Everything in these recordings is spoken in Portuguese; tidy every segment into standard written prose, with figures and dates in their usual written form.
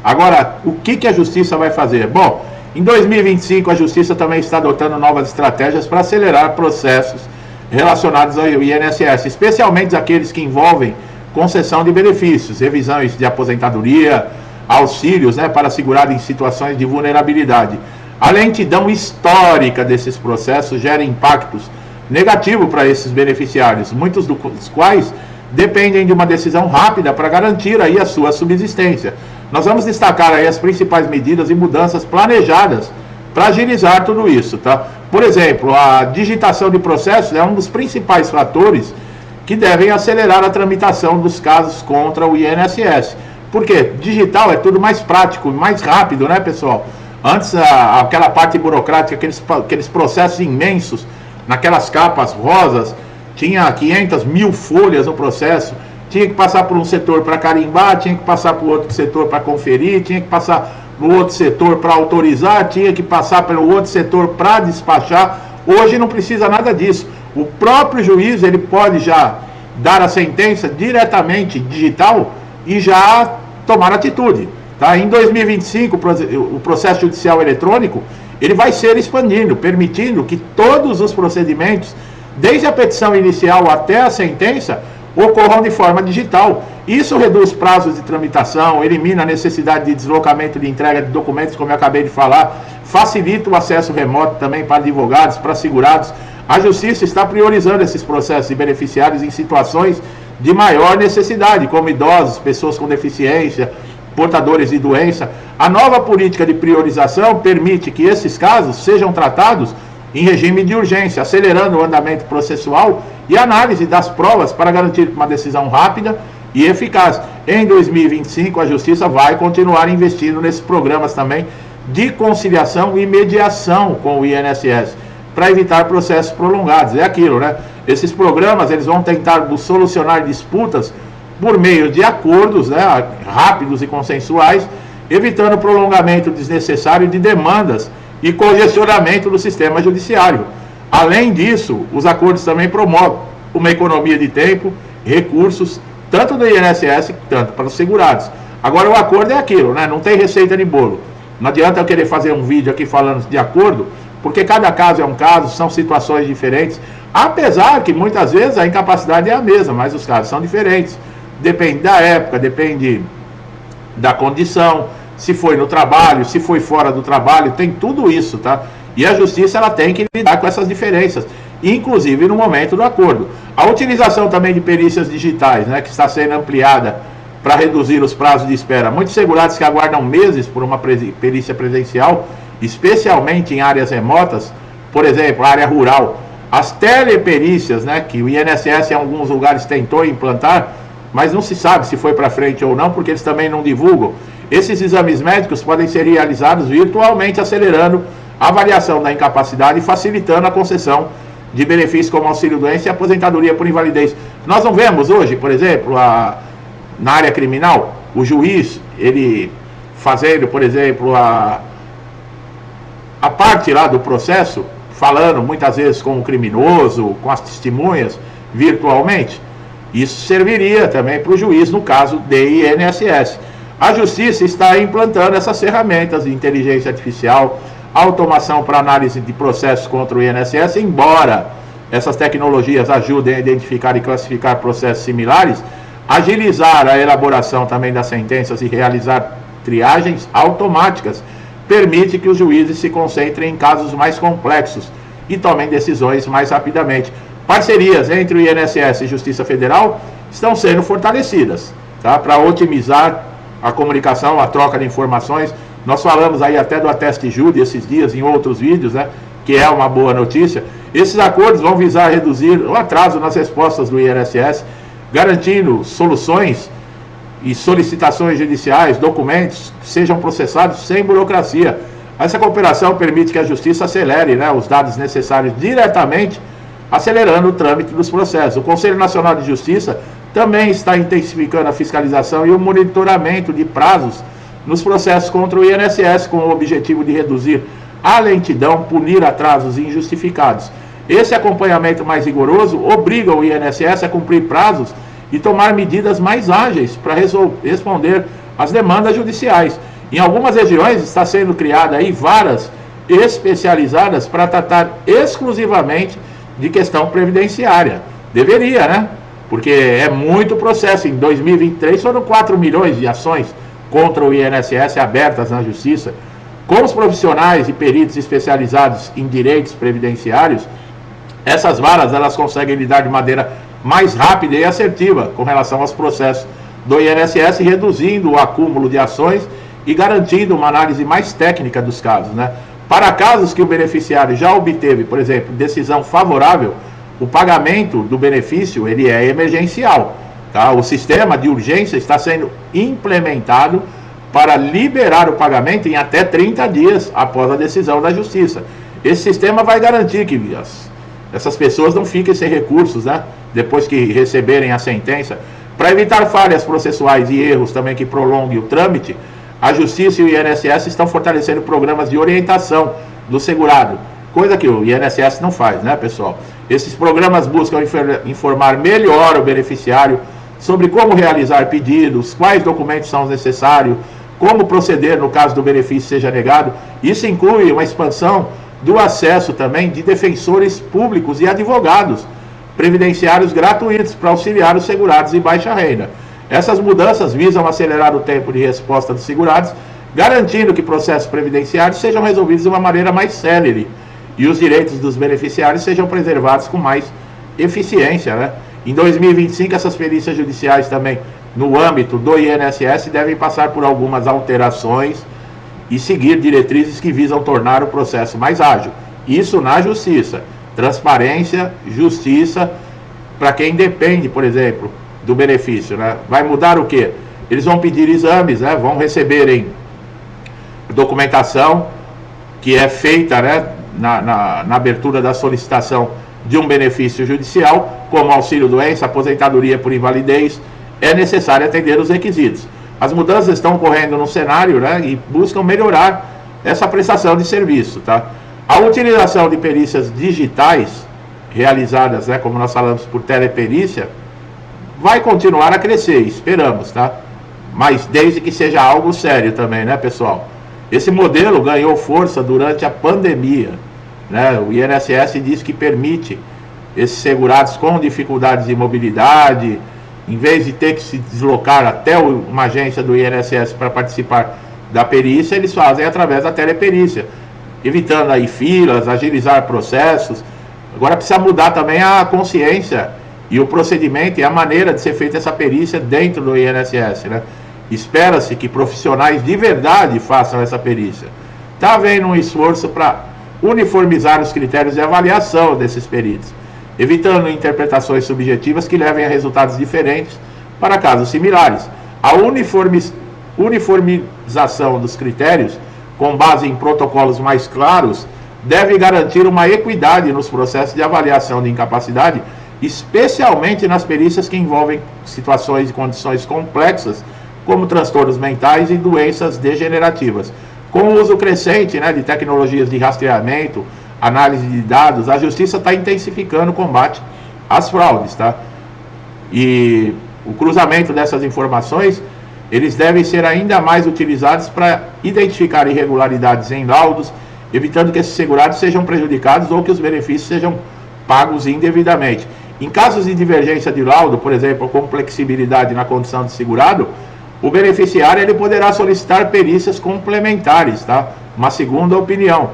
Agora, o que a Justiça vai fazer? Bom, em 2025 a Justiça também está adotando novas estratégias para acelerar processos relacionados ao INSS, especialmente aqueles que envolvem concessão de benefícios, revisões de aposentadoria, auxílios, né, para segurado em situações de vulnerabilidade. A lentidão histórica desses processos gera impactos negativos para esses beneficiários, muitos dos quais dependem de uma decisão rápida para garantir aí a sua subsistência. Nós vamos destacar aí as principais medidas e mudanças planejadas para agilizar tudo isso, tá? Por exemplo, a digitação de processos é um dos principais fatores que devem acelerar a tramitação dos casos contra o INSS. Por quê? Digital é tudo mais prático, mais rápido, né, pessoal? Antes, aquela parte burocrática, aqueles processos imensos, naquelas capas rosas, tinha 500 mil folhas no processo, tinha que passar por um setor para carimbar, tinha que passar por outro setor para conferir, tinha que passar no outro setor para autorizar, tinha que passar pelo outro setor para despachar. Hoje não precisa nada disso. O próprio juiz, ele pode já dar a sentença diretamente digital e já tomar atitude. Tá? Em 2025, o processo judicial eletrônico, ele vai ser expandindo, permitindo que todos os procedimentos, desde a petição inicial até a sentença, ocorram de forma digital. Isso reduz prazos de tramitação, elimina a necessidade de deslocamento de entrega de documentos, como eu acabei de falar, facilita o acesso remoto também para advogados, para segurados. A Justiça está priorizando esses processos de beneficiários em situações de maior necessidade, como idosos, pessoas com deficiência, portadores de doença. A nova política de priorização permite que esses casos sejam tratados em regime de urgência, acelerando o andamento processual e análise das provas para garantir uma decisão rápida e eficaz. Em 2025, a Justiça vai continuar investindo nesses programas também de conciliação e mediação com o INSS, para evitar processos prolongados. É aquilo, né? Esses programas, eles vão tentar solucionar disputas por meio de acordos, né, rápidos e consensuais, evitando prolongamento desnecessário de demandas e congestionamento do sistema judiciário. Além disso, os acordos também promovem uma economia de tempo, recursos, tanto do INSS, tanto para os segurados. Agora, o acordo é aquilo, né? Não tem receita de bolo. Não adianta eu querer fazer um vídeo aqui falando de acordo, porque cada caso é um caso, são situações diferentes, apesar que muitas vezes a incapacidade é a mesma, mas os casos são diferentes. Depende da época, depende da condição, se foi no trabalho, se foi fora do trabalho, tem tudo isso, tá? E a Justiça, ela tem que lidar com essas diferenças, inclusive no momento do acordo. A utilização também de perícias digitais, né, que está sendo ampliada para reduzir os prazos de espera. Muitos segurados que aguardam meses por uma perícia presencial, especialmente em áreas remotas, por exemplo, área rural. As teleperícias, né, que o INSS em alguns lugares tentou implantar, mas não se sabe se foi para frente ou não, porque eles também não divulgam. Esses exames médicos podem ser realizados virtualmente, acelerando a avaliação da incapacidade e facilitando a concessão de benefícios como auxílio-doença e aposentadoria por invalidez. Nós não vemos hoje, por exemplo, na área criminal, o juiz, ele fazendo, por exemplo, a parte lá do processo, falando muitas vezes com o criminoso, com as testemunhas, virtualmente. Isso serviria também para o juiz no caso de INSS. A Justiça está implantando essas ferramentas de inteligência artificial, automação para análise de processos contra o INSS, embora essas tecnologias ajudem a identificar e classificar processos similares, agilizar a elaboração também das sentenças e realizar triagens automáticas permite que os juízes se concentrem em casos mais complexos e tomem decisões mais rapidamente. Parcerias entre o INSS e Justiça Federal estão sendo fortalecidas, tá? Para otimizar a comunicação, a troca de informações. Nós falamos aí até do Ateste Júri esses dias em outros vídeos, né? Que é uma boa notícia. Esses acordos vão visar reduzir o atraso nas respostas do INSS, garantindo soluções e solicitações judiciais, documentos sejam processados sem burocracia. Essa cooperação permite que a Justiça acelere, né, os dados necessários diretamente, acelerando o trâmite dos processos. O Conselho Nacional de Justiça também está intensificando a fiscalização e o monitoramento de prazos nos processos contra o INSS, com o objetivo de reduzir a lentidão, punir atrasos injustificados. Esse acompanhamento mais rigoroso obriga o INSS a cumprir prazos e tomar medidas mais ágeis para responder as demandas judiciais. Em algumas regiões está sendo criada aí varas especializadas para tratar exclusivamente de questão previdenciária. Deveria, né? Porque é muito processo. Em 2023 foram 4 milhões de ações contra o INSS abertas na Justiça. Com os profissionais e peritos especializados em direitos previdenciários, essas varas elas conseguem lidar de maneira mais rápida e assertiva com relação aos processos do INSS, reduzindo o acúmulo de ações e garantindo uma análise mais técnica dos casos, né? Para casos que o beneficiário já obteve, por exemplo, decisão favorável, o pagamento do benefício ele é emergencial, tá? O sistema de urgência está sendo implementado para liberar o pagamento em até 30 dias após a decisão da Justiça. Esse sistema vai garantir que essas pessoas não fiquem sem recursos, né? Depois que receberem a sentença. Para evitar falhas processuais e erros também que prolonguem o trâmite, a Justiça e o INSS estão fortalecendo programas de orientação do segurado, coisa que o INSS não faz, né, pessoal? Esses programas buscam informar melhor o beneficiário sobre como realizar pedidos, quais documentos são necessários, como proceder no caso do benefício seja negado. Isso inclui uma expansão do acesso também de defensores públicos e advogados previdenciários gratuitos para auxiliar os segurados de baixa renda. Essas mudanças visam acelerar o tempo de resposta dos segurados, garantindo que processos previdenciários sejam resolvidos de uma maneira mais célere e os direitos dos beneficiários sejam preservados com mais eficiência, né? Em 2025, essas perícias judiciais também, no âmbito do INSS, devem passar por algumas alterações e seguir diretrizes que visam tornar o processo mais ágil. Isso na Justiça. Transparência, justiça, para quem depende, por exemplo, do benefício, né? Vai mudar o quê? Eles vão pedir exames, né? Vão receberem documentação que é feita, né, na abertura da solicitação de um benefício judicial, como auxílio-doença, aposentadoria por invalidez. É necessário atender os requisitos. As mudanças estão ocorrendo no cenário, né, e buscam melhorar essa prestação de serviço, tá? A utilização de perícias digitais realizadas, né, como nós falamos, por teleperícia, vai continuar a crescer, esperamos, tá? Mas desde que seja algo sério também, né, pessoal? Esse modelo ganhou força durante a pandemia, né? O INSS diz que permite esses segurados com dificuldades de mobilidade, em vez de ter que se deslocar até uma agência do INSS para participar da perícia, eles fazem através da teleperícia, evitando aí filas, agilizar processos. Agora precisa mudar também a consciência e o procedimento e a maneira de ser feita essa perícia dentro do INSS, né? Espera-se que profissionais de verdade façam essa perícia. Está havendo um esforço para uniformizar os critérios de avaliação desses peritos, evitando interpretações subjetivas que levem a resultados diferentes para casos similares. A uniformização dos critérios, com base em protocolos mais claros, deve garantir uma equidade nos processos de avaliação de incapacidade, especialmente nas perícias que envolvem situações e condições complexas, como transtornos mentais e doenças degenerativas. Com o uso crescente, né, de tecnologias de rastreamento, análise de dados, a Justiça está intensificando o combate às fraudes, tá? E o cruzamento dessas informações, eles devem ser ainda mais utilizados para identificar irregularidades em laudos, evitando que esses segurados sejam prejudicados ou que os benefícios sejam pagos indevidamente. Em casos de divergência de laudo, por exemplo, com flexibilidade na condição de segurado, o beneficiário ele poderá solicitar perícias complementares, tá? Uma segunda opinião,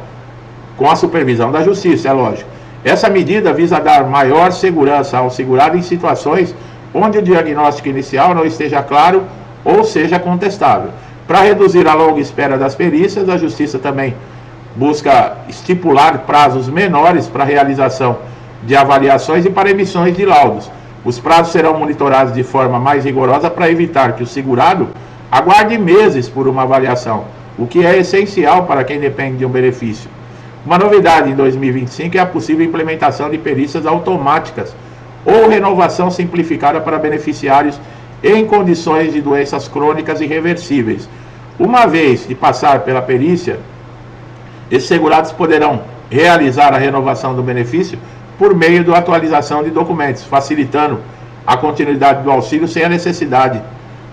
com a supervisão da Justiça, é lógico. Essa medida visa dar maior segurança ao segurado em situações onde o diagnóstico inicial não esteja claro ou seja contestável. Para reduzir a longa espera das perícias, a Justiça também busca estipular prazos menores para a realização de avaliações e para emissões de laudos. Os prazos serão monitorados de forma mais rigorosa para evitar que o segurado aguarde meses por uma avaliação, o que é essencial para quem depende de um benefício. Uma novidade em 2025 é a possível implementação de perícias automáticas ou renovação simplificada para beneficiários em condições de doenças crônicas irreversíveis. Uma vez que passar pela perícia, esses segurados poderão realizar a renovação do benefício por meio da atualização de documentos, facilitando a continuidade do auxílio sem a necessidade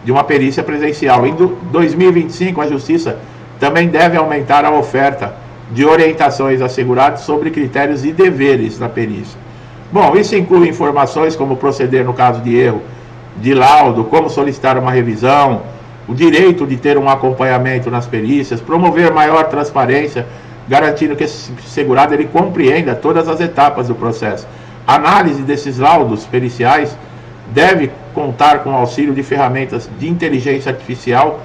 de uma perícia presencial. Em 2025, a Justiça também deve aumentar a oferta de orientações a segurados sobre critérios e deveres da perícia. Bom, isso inclui informações como proceder no caso de erro de laudo, como solicitar uma revisão, o direito de ter um acompanhamento nas perícias, promover maior transparência, garantindo que esse segurado ele compreenda todas as etapas do processo. A análise desses laudos periciais deve contar com o auxílio de ferramentas de inteligência artificial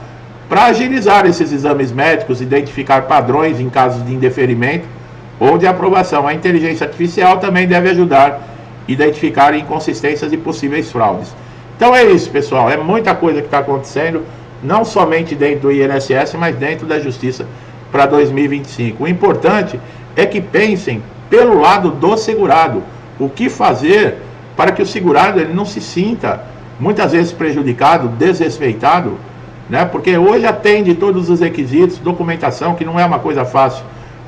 para agilizar esses exames médicos, identificar padrões em casos de indeferimento ou de aprovação. A inteligência artificial também deve ajudar a identificar inconsistências e possíveis fraudes. Então é isso, pessoal, é muita coisa que está acontecendo, não somente dentro do INSS, mas dentro da Justiça para 2025. O importante é que pensem pelo lado do segurado, o que fazer para que o segurado ele não se sinta muitas vezes prejudicado, desrespeitado, né? Porque hoje atende todos os requisitos, documentação, que não é uma coisa fácil,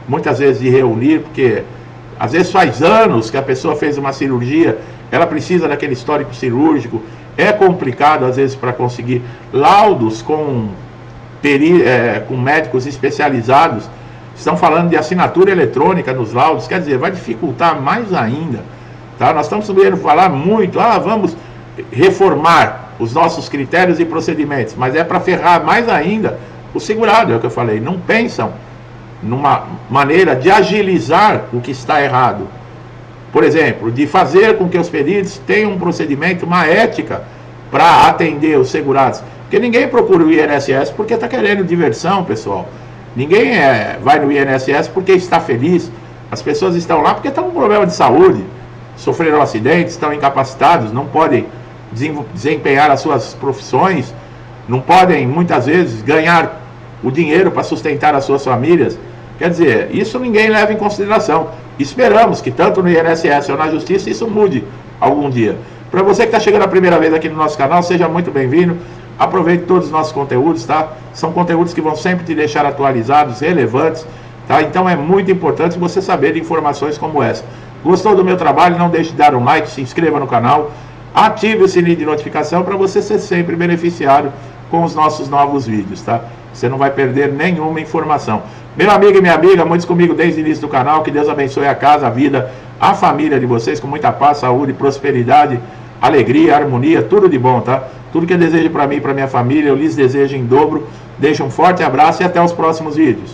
muitas vezes de reunir, porque às vezes faz anos que a pessoa fez uma cirurgia, ela precisa daquele histórico cirúrgico, é complicado às vezes para conseguir laudos com médicos especializados, estão falando de assinatura eletrônica nos laudos, quer dizer, vai dificultar mais ainda, tá? Nós estamos vendo falar muito, vamos reformar os nossos critérios e procedimentos, mas é para ferrar mais ainda o segurado, é o que eu falei, não pensam numa maneira de agilizar o que está errado. Por exemplo, de fazer com que os peritos tenham um procedimento, uma ética para atender os segurados. Porque ninguém procura o INSS porque está querendo diversão, pessoal. Ninguém vai no INSS porque está feliz. As pessoas estão lá porque estão com problema de saúde, sofreram acidentes, estão incapacitados, não podem desempenhar as suas profissões, não podem, muitas vezes, ganhar o dinheiro para sustentar as suas famílias. Quer dizer, isso ninguém leva em consideração. Esperamos que tanto no INSS ou na Justiça isso mude algum dia. Para você que está chegando a primeira vez aqui no nosso canal, seja muito bem-vindo. Aproveite todos os nossos conteúdos, tá? São conteúdos que vão sempre te deixar atualizados, relevantes, tá? Então é muito importante você saber de informações como essa. Gostou do meu trabalho? Não deixe de dar um like, se inscreva no canal, ative o sininho de notificação para você ser sempre beneficiado com os nossos novos vídeos, tá? Você não vai perder nenhuma informação. Meu amigo e minha amiga, muitos comigo desde o início do canal, que Deus abençoe a casa, a vida, a família de vocês, com muita paz, saúde, prosperidade, alegria, harmonia, tudo de bom, tá? Tudo que eu desejo para mim e para minha família, eu lhes desejo em dobro. Deixo um forte abraço e até os próximos vídeos.